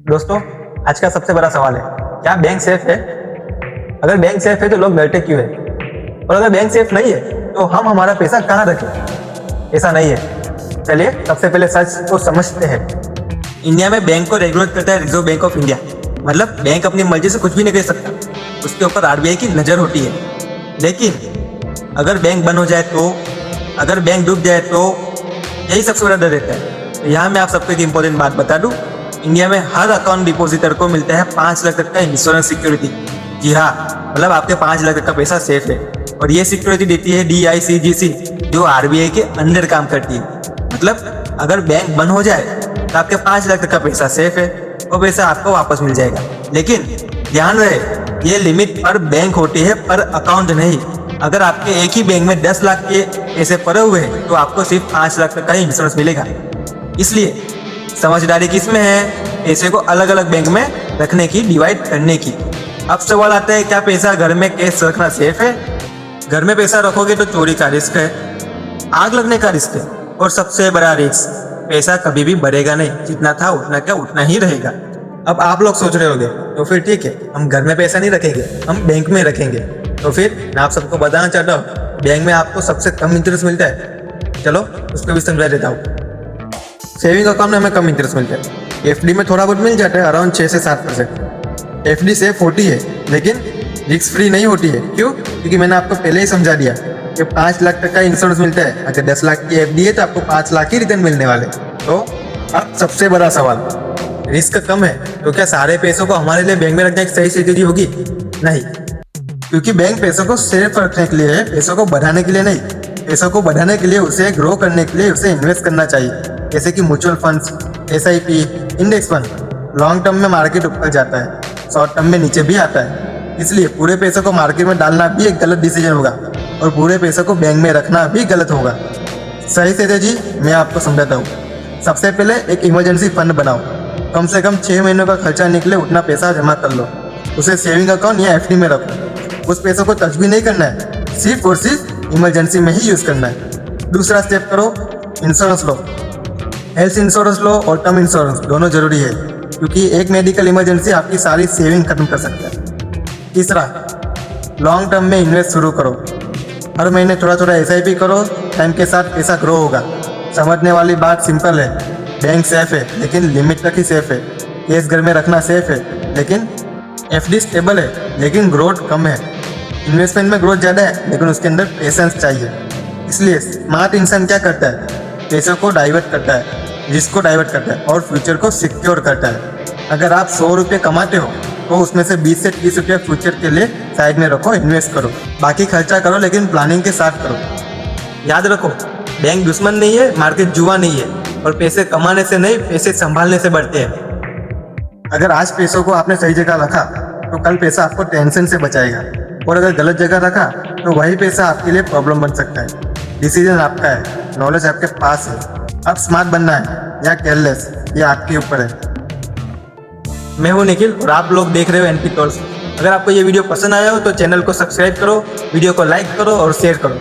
दोस्तों, आज का सबसे बड़ा सवाल है, क्या बैंक सेफ है? अगर बैंक सेफ है तो लोग डरते क्यों है? और अगर बैंक सेफ नहीं है तो हम हमारा पैसा कहाँ रखें? ऐसा नहीं है। चलिए सबसे पहले सच को समझते हैं। इंडिया में बैंक को रेगुलेट करता है रिजर्व बैंक ऑफ इंडिया। मतलब बैंक अपनी मर्जी से कुछ भी नहीं कर सकता, उसके ऊपर आरबीआई की नज़र होती है। लेकिन अगर बैंक बंद हो जाए तो, अगर बैंक डूब जाए तो, यही सबसे बड़ा डर रहता है। तो यहाँ मैं आप सबको एक इम्पोर्टेंट बात बता दूँ, इंडिया में हर अकाउंट डिपोजिटर को मिलता है 5 लाख तक का इंश्योरेंस सिक्योरिटी। जी हाँ, मतलब आपके 5 लाख तक का पैसा सेफ है। और ये सिक्योरिटी देती है DICGC, जो आरबीआई के अंडर काम करती है। मतलब अगर बैंक बंद हो जाए तो आपके 5 लाख तक का पैसा सेफ है, वो पैसा आपको वापस मिल जाएगा। लेकिन ध्यान रहे, ये लिमिट पर बैंक होती है, पर अकाउंट नहीं। अगर आपके एक ही बैंक में 10 लाख के पैसे पड़े हुए हैं तो आपको सिर्फ 5 लाख तक का ही इंश्योरेंस मिलेगा। इसलिए समझदारी किसमें है? पैसे को अलग अलग बैंक में रखने की, डिवाइड करने की। अब सवाल आता है, क्या पैसा घर में कैश रखना सेफ है? घर में पैसा रखोगे तो चोरी का रिस्क है, आग लगने का रिस्क है, और सबसे बड़ा रिस्क, पैसा कभी भी बढ़ेगा नहीं। जितना था उतना क्या उतना ही रहेगा। अब आप लोग सोच रहे होंगे, तो फिर ठीक है, हम घर में पैसा नहीं रखेंगे, हम बैंक में रखेंगे। तो फिर मैं आप सबको बताना चाहता हूँ, बैंक में आपको सबसे कम इंटरेस्ट मिलता है। चलो उसको भी समझा देता हूँ। सेविंग अकाउंट में हमें कम इंटरेस्ट मिलता है, FD में थोड़ा बहुत मिल जाता है, अराउंड 6 से 7%। FD सेफ होती है लेकिन रिस्क फ्री नहीं होती है। क्यों? क्योंकि मैंने आपको पहले ही समझा दिया कि 5 लाख तक का इंश्योरेंस मिलता है। अगर 10 लाख की FD है तो आपको 5 लाख ही रिटर्न मिलने वाले। तो अब सबसे बड़ा सवाल, रिस्क कम है तो क्या सारे पैसों को हमारे लिए बैंक में रखना एक सही स्ट्रेटेजी होगी? नहीं, क्योंकि बैंक पैसों को सेफ रखने के लिए है, पैसों को बढ़ाने के लिए नहीं। पैसों को बढ़ाने के लिए, उसे ग्रो करने के लिए उसे इन्वेस्ट करना चाहिए, जैसे कि mutual funds, SIP, index fund. Long term में मार्केट ऊपर जाता है, शॉर्ट टर्म में नीचे भी आता है। इसलिए पूरे पैसों को मार्केट में डालना भी एक गलत डिसीजन होगा, और पूरे पैसों को बैंक में रखना भी गलत होगा। सही स्ट्रेटेजी मैं आपको समझाता हूँ। सबसे पहले एक इमरजेंसी फंड बनाओ, कम से कम 6 महीनों का खर्चा निकले उतना पैसा जमा कर लो। उसे सेविंग अकाउंट या FD में रखो। उस पैसों को टच भी नहीं करना है, सिर्फ और सिर्फ इमरजेंसी में ही यूज़ करना है। दूसरा स्टेप करो, इंश्योरेंस लो। हेल्थ इंश्योरेंस लो और टर्म इंश्योरेंस दोनों जरूरी है, क्योंकि एक मेडिकल इमरजेंसी आपकी सारी सेविंग खत्म कर सकता है। तीसरा, लॉन्ग टर्म में इन्वेस्ट शुरू करो। हर महीने थोड़ा थोड़ा SIP करो, टाइम के साथ पैसा ग्रो होगा। समझने वाली बात सिंपल है, बैंक सेफ है लेकिन लिमिट तक ही सेफ है। कैश घर में रखना सेफ है लेकिन FD स्टेबल है लेकिन ग्रोथ कम है। इन्वेस्टमेंट में ग्रोथ ज़्यादा है लेकिन उसके अंदर पेशेंस चाहिए। इसलिए स्मार्ट इंसान क्या करता है? पैसों को डाइवर्ट करता है, रिस्क को डाइवर्ट करता है और फ्यूचर को सिक्योर करता है। अगर आप 100 रुपये कमाते हो तो उसमें से 20 से 30 रुपये फ्यूचर के लिए साइड में रखो, इन्वेस्ट करो। बाकी खर्चा करो लेकिन प्लानिंग के साथ करो। याद रखो, बैंक दुश्मन नहीं है, मार्केट जुआ नहीं है, और पैसे कमाने से नहीं, पैसे संभालने से बढ़ते हैं। अगर आज पैसों को आपने सही जगह रखा तो कल पैसा आपको टेंशन से बचाएगा, और अगर गलत जगह रखा तो वही पैसा आपके लिए प्रॉब्लम बन सकता है। डिसीजन आपका है, नॉलेज आपके पास है। अब स्मार्ट बनना है या केयरलेस, ये आपके ऊपर है। मैं हूं निखिल और आप लोग देख रहे हो NP टॉक्स। अगर आपको ये वीडियो पसंद आया हो तो चैनल को सब्सक्राइब करो, वीडियो को लाइक करो और शेयर करो।